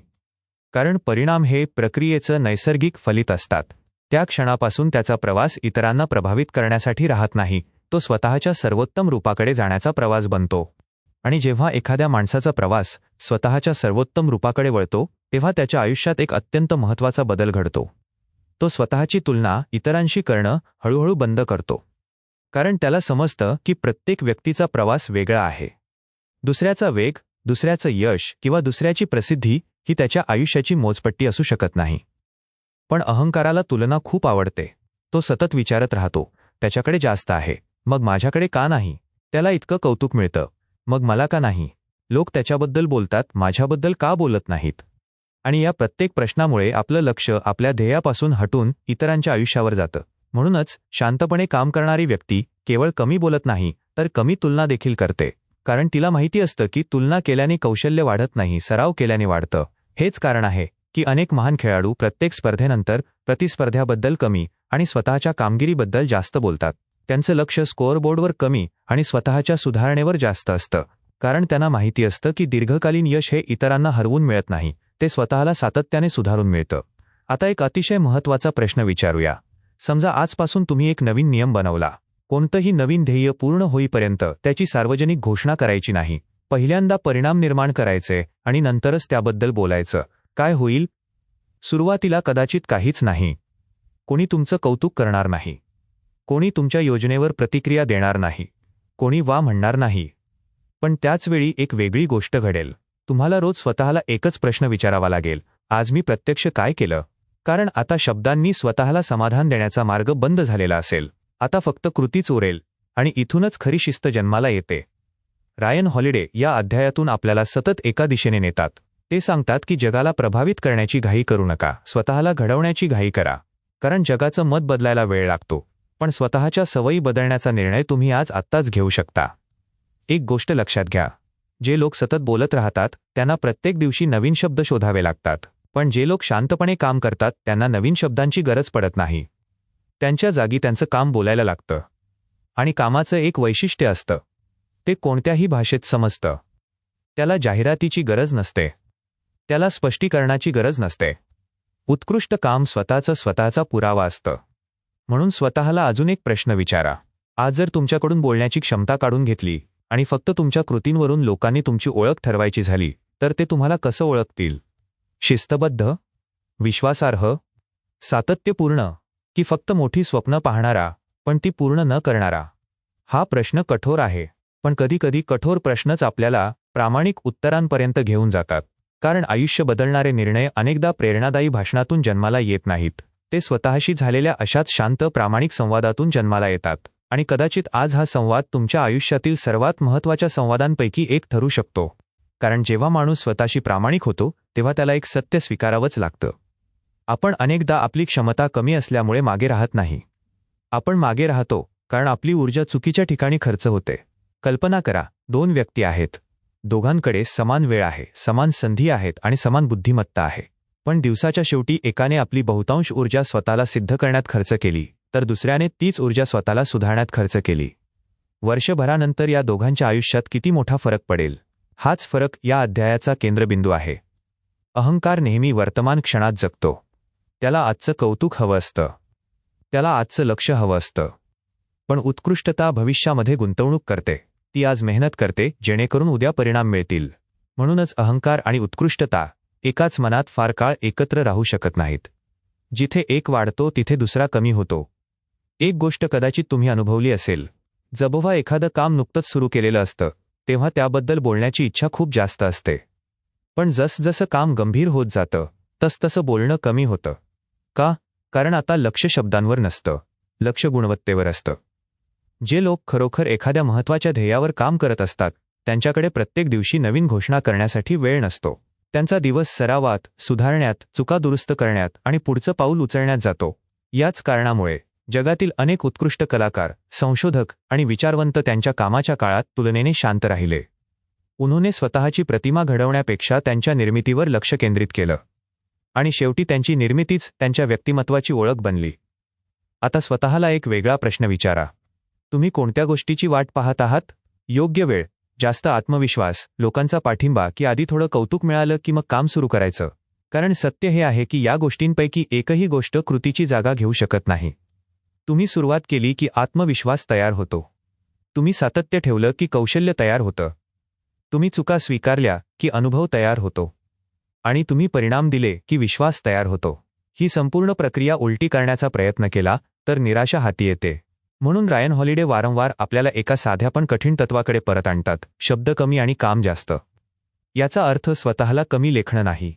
कारण परिणाम हे प्रक्रियेचं नैसर्गिक फलित असतात. त्या क्षणापासून त्याचा प्रवास इतरांना प्रभावित करण्यासाठी राहत नाही, तो स्वतःच्या सर्वोत्तम रूपाकडे जाण्याचा प्रवास बनतो. आणि जेव्हा एखाद्या माणसाचा प्रवास स्वतःच्या सर्वोत्तम रूपाकडे वळतो तेव्हा त्याच्या आयुष्यात एक अत्यंत महत्त्वाचा बदल घडतो. तो स्वतःची तुलना इतरांशी करणं हळूहळू बंद करतो. कारण त्याला समजतं की प्रत्येक व्यक्तीचा प्रवास वेगळा आहे. दुसऱ्याचा वेग, दुसऱ्याचं यश किंवा दुसऱ्याची प्रसिद्धी ही त्याच्या आयुष्याची मोजपट्टी असू शकत नाही. पण अहंकाराला तुलना खूप आवडते. तो सतत विचारत राहतो, त्याच्याकडे जास्त आहे, मग माझ्याकडे का नाही? त्याला इतकं कौतुक मिळतं, मग मला का नाही? लोक त्याच्याबद्दल बोलतात, माझ्याबद्दल का बोलत नाहीत? आणि या प्रत्येक प्रश्नामुळे आपलं लक्ष आपल्या ध्येयापासून हटून इतरांच्या आयुष्यावर जातं. म्हणूनच शांतपणे काम करणारी व्यक्ती केवळ कमी बोलत नाही तर कमी तुलना देखील करते. कारण तिला माहिती असतं की तुलना केल्याने कौशल्य वाढत नाही, सराव केल्याने वाढतं. हेच कारण आहे की अनेक महान खेळाडू प्रत्येक स्पर्धेनंतर प्रतिस्पर्ध्याबद्दल कमी आणि स्वतःच्या कामगिरीबद्दल जास्त बोलतात. त्यांचं लक्ष स्कोअरबोर्डवर कमी आणि स्वतःच्या सुधारणेवर जास्त असतं. कारण त्यांना माहिती असतं की दीर्घकालीन यश हे इतरांना हरवून मिळत नाही, ते स्वतःला सातत्याने सुधारून मिळतं. आता एक अतिशय महत्त्वाचा प्रश्न विचारूया. समजा आजपासून तुम्ही एक नवीन नियम बनवला. कोणतंही नवीन ध्येय पूर्ण होईपर्यंत त्याची सार्वजनिक घोषणा करायची नाही. पहिल्यांदा परिणाम निर्माण करायचे आणि नंतरच त्याबद्दल बोलायचं. काय होईल? सुरुवातीला कदाचित काहीच नाही. कोणी तुमचं कौतुक करणार नाही. कोणी तुमच्या योजनेवर प्रतिक्रिया देणार नाही. कोणी वा म्हणणार नाही. पण त्याचवेळी एक वेगळी गोष्ट घडेल. तुम्हाला रोज स्वतःला एकच प्रश्न विचारावा लागेल, आज मी प्रत्यक्ष काय केलं? कारण आता शब्दांनी स्वतःला समाधान देण्याचा मार्ग बंद झालेला असेल. आता फक्त कृतीच उरेल आणि इथूनच खरी शिस्त जन्माला येते. रायन हॉलिडे या अध्यायातून आपल्याला सतत एका दिशेने नेतात. ते सांगतात की जगाला प्रभावित करण्याची घाई करू नका, स्वतःला घडवण्याची घाई करा. कारण जगाचं मत बदलायला वेळ लागतो, पण स्वतःच्या सवयी बदलण्याचा निर्णय तुम्ही आत्ताच घेऊ शकता. एक गोष्ट लक्षात घ्या, जे लोक सतत बोलत राहतात त्यांना प्रत्येक दिवशी नवीन शब्द शोधावे लागतात. पण जे लोक शांतपणे काम करतात त्यांना नवीन शब्दांची गरज पडत नाही. त्यांच्या जागी त्यांचं काम बोलायला लागतं. आणि कामाचं एक वैशिष्ट्य असतं, ते कोणत्याही भाषेत समजतं. त्याला जाहिरातीची गरज नसते. त्याला स्पष्टीकरणाची गरज नसते. उत्कृष्ट काम स्वतःचा पुरावा असतं. म्हणून स्वतःला अजून एक प्रश्न विचारा. आज जर तुमच्याकडून बोलण्याची क्षमता काढून घेतली आणि फक्त तुमच्या कृतींवरून लोकांनी तुमची ओळख ठरवायची झाली, तर ते तुम्हाला कसं ओळखतील? शिस्तबद्ध, विश्वासार्ह, सातत्यपूर्ण, की फक्त मोठी स्वप्न पाहणारा पण ती पूर्ण न करणारा? हा प्रश्न कठोर आहे, पण कधीकधी कठोर प्रश्नच आपल्याला प्रामाणिक उत्तरांपर्यंत घेऊन जातात. कारण आयुष्य बदलणारे निर्णय अनेकदा प्रेरणादायी भाषणातून जन्माला येत नाहीत. ते स्वतःशी झालेल्या अशाच शांत प्रामाणिक संवादातून जन्माला येतात. आणि कदाचित आज हा संवाद तुमच्या आयुष्यातील सर्वात महत्त्वाच्या संवादांपैकी एक ठरू शकतो. कारण जेव्हा माणूस स्वतःशी प्रामाणिक होतो तेव्हा त्याला एक सत्य स्वीकारावंच लागतं. आपण अनेकदा आपली क्षमता कमी असल्यामुळे मागे राहत नाही. आपण मागे राहतो कारण आपली ऊर्जा चुकीच्या ठिकाणी खर्च होते. कल्पना करा, 2 व्यक्ती आहेत. दोघांकडे समान वेळ आहे, समान संधी आहेत आणि समान बुद्धिमत्ता आहे. पण दिवसाच्या शेवटी एकाने आपली बहुतांश ऊर्जा स्वतःला सिद्ध करण्यात खर्च केली, तर दुसऱ्याने तीच ऊर्जा स्वतःला सुधारण्यात खर्च केली. वर्षभरानंतर या दोघांच्या आयुष्यात किती मोठा फरक पडेल? हाच फरक या अध्यायाचा केंद्रबिंदू आहे. अहंकार नेहमी वर्तमान क्षणात जगतो. त्याला आजचं कौतुक हवं असतं. त्याला आजचं लक्ष हवं असतं. पण उत्कृष्टता भविष्यामध्ये गुंतवणूक करते. ती आज मेहनत करते जेणेकरून उद्या परिणाम मिळतील. म्हणूनच अहंकार आणि उत्कृष्टता एकाच मनात फार काळ एकत्र राहू शकत नाहीत. जिथे एक वाढतो तिथे दुसरा कमी होतो. एक गोष्ट कदाचित तुम्ही अनुभवली असेल. जेव्हा एखादं काम नुकतंच सुरू केलेलं असतं तेव्हा त्याबद्दल बोलण्याची इच्छा खूप जास्त असते. पण जसजसं काम गंभीर होत जातं तसतसं बोलणं कमी होतं. का? कारण आता लक्ष शब्दांवर नसतं, लक्ष गुणवत्तेवर असतं. जे लोक खरोखर एखाद्या महत्त्वाच्या ध्येयावर काम करत असतात त्यांच्याकडे प्रत्येक दिवशी नवीन घोषणा करण्यासाठी वेळ नसतो. त्यांचा दिवस सरावात, सुधारण्यात, चुका दुरुस्त करण्यात आणि पुढचं पाऊल उचलण्यात जातो. याच कारणामुळे जगातील अनेक उत्कृष्ट कलाकार, संशोधक आणि विचारवंत त्यांच्या कामाच्या काळात तुलनेने शांत राहिले. उन्होंने स्वतःची प्रतिमा घडवण्यापेक्षा त्यांच्या निर्मितीवर लक्ष केंद्रित केलं. आणि शेवटी त्यांची निर्मितीच त्यांच्या व्यक्तिमत्वाची ओळख बनली. आता स्वतःला एक वेगळा प्रश्न विचारा. तुम्ही कोणत्या गोष्टीची वाट पाहत आहात? योग्य वेळ, जास्त आत्मविश्वास, लोकांचा पाठिंबा, की आधी थोडं कौतुक मिळालं की मग काम सुरू करायचं? कारण सत्य हे आहे की या गोष्टींपैकी एकही गोष्ट कृतीची जागा घेऊ शकत नाही. तुम्ही सुरुवात केली की आत्मविश्वास तयार होतो. तुम्ही सातत्य ठेवलं की कौशल्य तयार होतं. तुम्ही चुका स्वीकारल्या की अनुभव तयार होतो. आणि तुम्ही परिणाम दिले की विश्वास तयार होतो. ही संपूर्ण प्रक्रिया उलटी करण्याचा प्रयत्न केला तर निराशा हाती येते. म्हणून रायन हॉलिडे वारंवार आपल्याला एका साध्या पण कठीण तत्वाकडे परत आणतात: शब्द कमी आणि काम जास्त. याचा अर्थ स्वतःला कमी लेखणं नाही.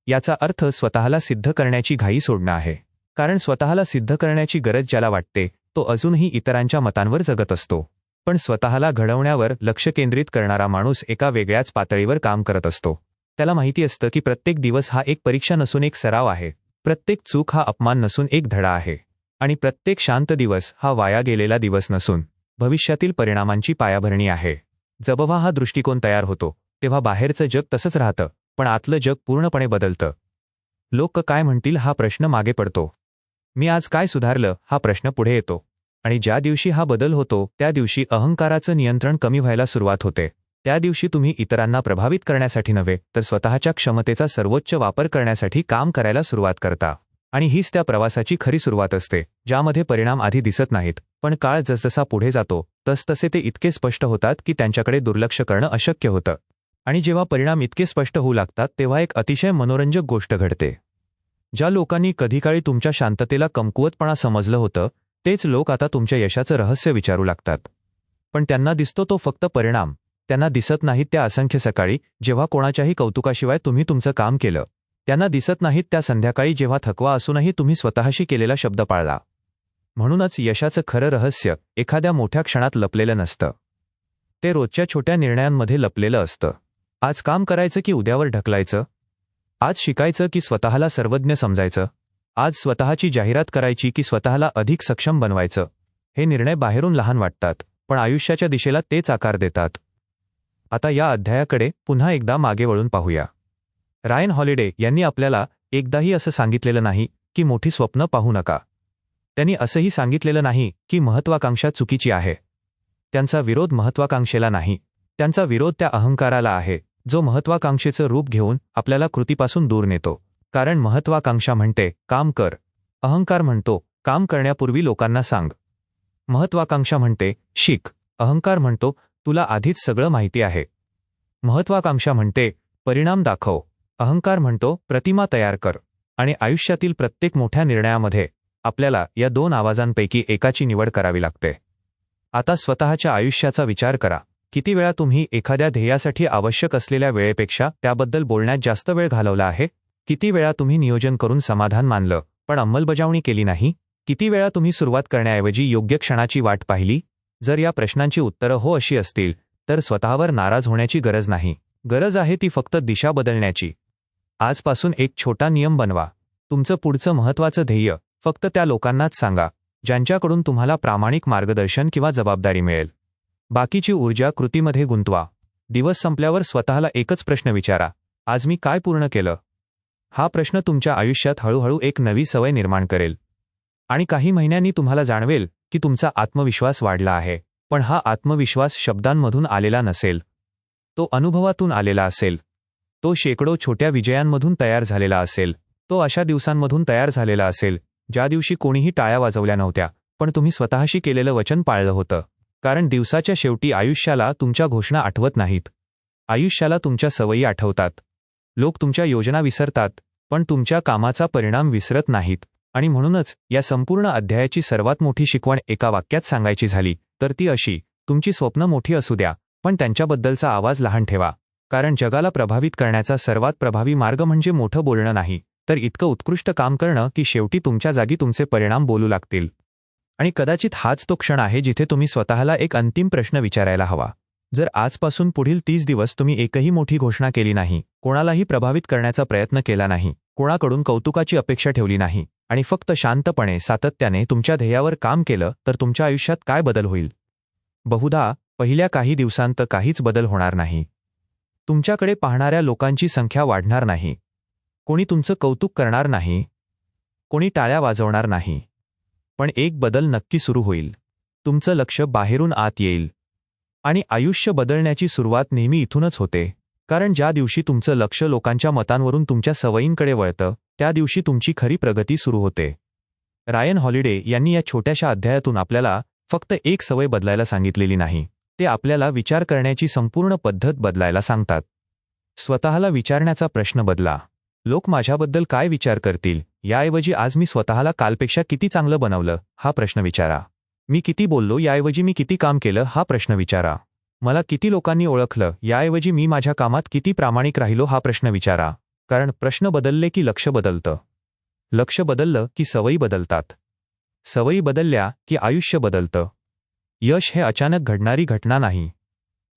याचा अर्थ स्वतःला सिद्ध करण्याची घाई सोडणं आहे. कारण स्वतःला सिद्ध करण्याची गरज ज्याला वाटते तो अजूनही इतरांच्या मतांवर जगत असतो. पण स्वतःला घडवण्यावर लक्ष केंद्रित करणारा माणूस एका वेगळ्याच पातळीवर काम करत असतो. त्याला माहिती असतं की प्रत्येक दिवस हा एक परीक्षा नसून एक सराव आहे. प्रत्येक चूक हा अपमान नसून एक धडा आहे. आणि प्रत्येक शांत दिवस हा वाया गेलेला दिवस नसून भविष्यातील परिणामांची पायाभरणी आहे. जेव्हा हा दृष्टिकोन तयार होतो तेव्हा बाहेरचं जग तसंच राहतं, पण आतलं जग पूर्णपणे बदलतं. लोक काय म्हणतील हा प्रश्न मागे पडतो. मी आज काय सुधारलं हा प्रश्न पुढे येतो. आणि ज्या दिवशी हा बदल होतो त्या दिवशी अहंकाराचं नियंत्रण कमी व्हायला सुरुवात होते. त्या दिवशी तुम्ही इतरांना प्रभावित करण्यासाठी नव्हे तर स्वतःच्या क्षमतेचा सर्वोच्च वापर करण्यासाठी काम करायला सुरुवात करता. आणि हीच त्या प्रवासाची खरी सुरुवात असते, ज्यामध्ये परिणाम आधी दिसत नाहीत, पण काळ जसजसा पुढे जातो तसतसे ते इतके स्पष्ट होतात की त्यांच्याकडे दुर्लक्ष करणं अशक्य होतं. आणि जेव्हा परिणाम इतके स्पष्ट होऊ लागतात तेव्हा एक अतिशय मनोरंजक गोष्ट घडते. ज्या लोकांनी कधीकाळी तुमच्या शांततेला कमकुवतपणा समजलं होतं तेच लोक आता तुमच्या यशाचं रहस्य विचारू लागतात. पण त्यांना दिसतो तो फक्त परिणाम. त्यांना दिसत नाहीत त्या असंख्य सकाळी जेव्हा कोणाच्याही कौतुकाशिवाय तुम्ही तुमचं काम केलं. त्यांना दिसत नाहीत त्या संध्याकाळी जेव्हा थकवा असूनही तुम्ही स्वतःशी केलेला शब्द पाळला. म्हणूनच यशाचं खरं रहस्य एखाद्या मोठ्या क्षणात लपलेलं नसतं. ते रोजच्या छोट्या निर्णयांमध्ये लपलेलं असतं. आज काम करायचं की उद्यावर ढकलायचं? आज शिकायचं की स्वतःला सर्वज्ञ समजायचं? आज स्वतःची जाहिरात करायची की स्वतःला अधिक सक्षम बनवायचं? हे निर्णय बाहेरून लहान वाटतात, पण आयुष्याच्या दिशेला तेच आकार देतात. आता या अध्यायाकडे पुन्हा एकदा मागे वळून पाहूया. रायन हॉलिडे यांनी आपल्याला एकदाही असं सांगितलेलं नाही की मोठी स्वप्न पाहू नका. त्यांनी असंही सांगितलेलं नाही की महत्त्वाकांक्षा चुकीची आहे. त्यांचा विरोध महत्वाकांक्षेला नाही, त्यांचा विरोध त्या अहंकाराला आहे जो महत्वाकांक्षेचं रूप घेऊन आपल्याला कृतीपासून दूर नेतो. कारण महत्वाकांक्षा म्हणते काम कर, अहंकार म्हणतो काम करण्यापूर्वी लोकांना सांग. महत्वाकांक्षा म्हणते शिक, अहंकार म्हणतो तुला आधीच सगळं माहिती आहे. महत्वाकांक्षा म्हणते परिणाम दाखव, अहंकार म्हणतो प्रतिमा तयार कर. आणि आयुष्यातील प्रत्येक मोठ्या निर्णयामध्ये आपल्याला या दोन आवाजांपैकी एकाची निवड करावी लागते. आता स्वतःच्या आयुष्याचा विचार करा. किती वेळा तुम्ही एखाद्या ध्येयासाठी आवश्यक असलेल्या वेळेपेक्षा त्याबद्दल बोलण्यात जास्त वेळ घालवला आहे? किती वेळा तुम्ही नियोजन करून समाधान मानलं पण अंमलबजावणी केली नाही? किती वेळा तुम्ही सुरुवात करण्याऐवजी योग्य क्षणाची वाट पाहिली? जर या प्रश्नांची उत्तरं हो अशी असतील तर स्वतःवर नाराज होण्याची गरज नाही. गरज आहे ती फक्त दिशा बदलण्याची. आजपासून एक छोटा नियम बनवा. तुमचं पुढचं महत्त्वाचं ध्येय फक्त त्या लोकांनाच सांगा ज्यांच्याकडून तुम्हाला प्रामाणिक मार्गदर्शन किंवा जबाबदारी मिळेल. बाकीची ऊर्जा कृतीमध्ये गुंतवा. दिवस संपल्यावर स्वतःला एकच प्रश्न विचारा, आज मी काय पूर्ण केलं? हा प्रश्न तुमच्या आयुष्यात हळूहळू एक नवी सवय निर्माण करेल. आणि काही महिन्यांनी तुम्हाला जाणवेल की तुमचा आत्मविश्वास वाढला आहे. पण हा आत्मविश्वास शब्दांमधून आलेला नसेल, तो अनुभवातून आलेला असेल. तो शेकडो छोट्या विजयांमधून तयार झालेला असेल. तो अशा दिवसांमधून तयार झालेला असेल ज्या दिवशी कोणीही टाळ्या वाजवल्या नव्हत्या पण तुम्ही स्वतःशी केलेलं वचन पाळलं होतं. कारण दिवसाच्या शेवटी आयुष्याला तुमच्या घोषणा आठवत नाहीत, आयुष्याला तुमच्या सवयी आठवतात. लोक तुमच्या योजना विसरतात पण तुमच्या कामाचा परिणाम विसरत नाहीत. आणि म्हणूनच या संपूर्ण अध्यायाची सर्वात मोठी शिकवण एका वाक्यात सांगायची झाली तर ती अशी, तुमची स्वप्न मोठी असू द्या पण त्यांच्याबद्दलचा आवाज लहान ठेवा. कारण जगाला प्रभावित करण्याचा सर्वात प्रभावी मार्ग म्हणजे मोठं बोलणं नाही तर इतकं उत्कृष्ट काम करणं की शेवटी तुमच्या जागी तुमचे परिणाम बोलू लागतील. आणि कदाचित हाच तो क्षण आहे जिथे तुम्ही स्वतःला एक अंतिम प्रश्न विचारायला हवा. जर आजपासून पुढील 30 दिवस तुम्ही एकही मोठी घोषणा केली नाही, कोणालाही प्रभावित करण्याचा प्रयत्न केला नाही, कोणाकडून कौतुकाची अपेक्षा ठेवली नाही आणि फक्त शांतपणे सातत्याने तुमच्या ध्येयावर काम केलं तर तुमच्या आयुष्यात काय बदल होईल? बहुधा पहिल्या काही दिवसांत काहीच बदल होणार नाही. तुमच्याकडे पाहणाऱ्या लोकांची संख्या वाढणार नाही, कोणी तुमचं कौतुक करणार नाही, कोणी टाळ्या वाजवणार नाही. पण एक बदल नक्की सुरू होईल. तुमचं लक्ष बाहेरून आत येईल. आणि आयुष्य बदलण्याची सुरुवात नेहमी इथूनच होते. कारण ज्या दिवशी तुमचं लक्ष लोकांच्या मतांवरून तुमच्या सवयींकडे वळतं त्या दिवशी तुमची खरी प्रगती सुरू होते. रायन हॉलिडे यांनी या छोट्याशा अध्यायातून आपल्याला फक्त एक सवय बदलायला सांगितलेली नाही, ते आपल्याला विचार करण्याची संपूर्ण पद्धत बदलायला सांगतात. स्वतःला विचारण्याचा प्रश्न बदला. लोक माझ्याबद्दल काय विचार करतील याऐवजी आज मी स्वतःला कालपेक्षा किती चांगलं बनवलं हा प्रश्न विचारा. मी किती बोललो याऐवजी मी किती काम केलं हा प्रश्न विचारा. मला किती लोकांनी ओळखलं याऐवजी मी माझ्या कामात किती प्रामाणिक राहिलो हा प्रश्न विचारा. कारण प्रश्न बदलले की लक्ष बदलतं. लक्ष बदललं की सवयी बदलतात. सवयी बदलल्या की आयुष्य बदलतं. यश हे अचानक घडणारी घटना नाही.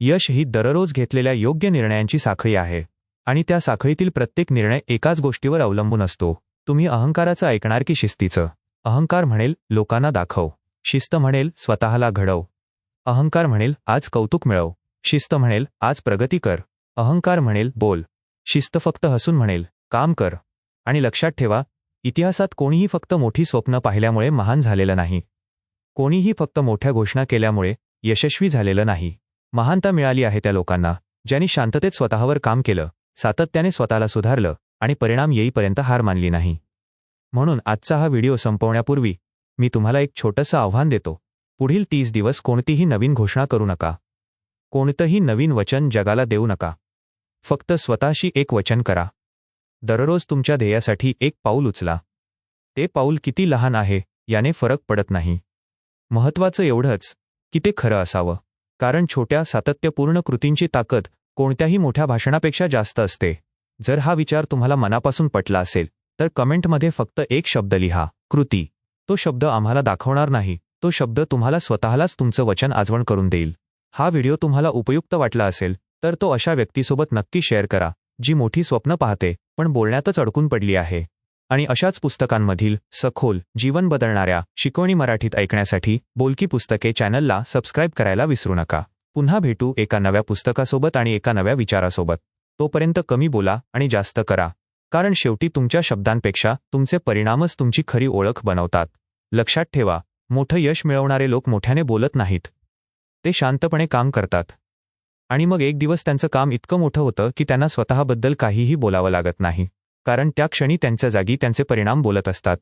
यश ही दररोज घेतलेल्या योग्य निर्णयांची साखळी आहे. आणि त्या साखळीतील प्रत्येक निर्णय एकाच गोष्टीवर अवलंबून असतो. तुम्ही अहंकाराचं ऐकणार की शिस्तीचं? अहंकार म्हणेल लोकांना दाखव, शिस्त म्हणेल स्वतःला घडव. अहंकार म्हणेल आज कौतुक मिळव, शिस्त म्हणेल आज प्रगती कर. अहंकार म्हणेल बोल, शिस्त फक्त हसून म्हणेल काम कर. आणि लक्षात ठेवा, इतिहासात कोणीही फक्त मोठी स्वप्न पाहिल्यामुळे महान झालेलं नाही. कोणीही फक्त मोठ्या घोषणा केल्यामुळे यशस्वी झालेलं नाही. महानता मिळाली आहे त्या लोकांना ज्यांनी शांततेत स्वतःवर काम केलं, सातत्याने स्वतःला सुधारलं आणि परिणाम येईपर्यंत हार मानली नाही. म्हणून आजचा हा व्हिडिओ संपवण्यापूर्वी मी तुम्हाला एक छोटंसं आव्हान देतो. पुढील 30 दिवस कोणतीही नवीन घोषणा करू नका. कोणतंही नवीन वचन जगाला देऊ नका. फक्त स्वतःशी एक वचन करा. दररोज तुमच्या ध्येयासाठी एक पाऊल उचला. ते पाऊल किती लहान आहे याने फरक पडत नाही. महत्त्वाचं एवढंच की ते खरं असावं. कारण छोट्या सातत्यपूर्ण कृतींची ताकद कोणत्याही मोठ्या भाषणापेक्षा जास्त असते. जर हा विचार तुम्हाला मनापासून पटला असेल तर कमेंटमध्ये फक्त एक शब्द लिहा, कृती. तो शब्द आम्हाला दाखवणार नाही, तो शब्द तुम्हाला स्वतःलाच तुमचं वचन आजवण करून देईल. हा व्हिडिओ तुम्हाला उपयुक्त वाटला असेल तर तो अशा व्यक्तीसोबत नक्की शेअर करा जी मोठी स्वप्न पाहते पण बोलण्यातच अडकून पडली आहे. आणि अशाच पुस्तकांमधील सखोल जीवन बदलणाऱ्या शिकवणी मराठीत ऐकण्यासाठी बोलकी पुस्तके चॅनलला सबस्क्राईब करायला विसरू नका. पुन्हा भेटू एका नव्या पुस्तकासोबत आणि एका नव्या विचारासोबत. तोपर्यंत कमी बोला आणि जास्त करा. कारण शेवटी तुमच्या शब्दांपेक्षा तुमचे परिणामच तुमची खरी ओळख बनवतात. लक्षात ठेवा, मोठं यश मिळवणारे लोक मोठ्याने बोलत नाहीत. ते शांतपणे काम करतात आणि मग एक दिवस त्यांचं काम इतकं मोठं होतं की त्यांना स्वतःबद्दल काहीही बोलावं लागत नाही, कारण त्या क्षणी त्यांच्या जागी त्यांचे परिणाम बोलत असतात.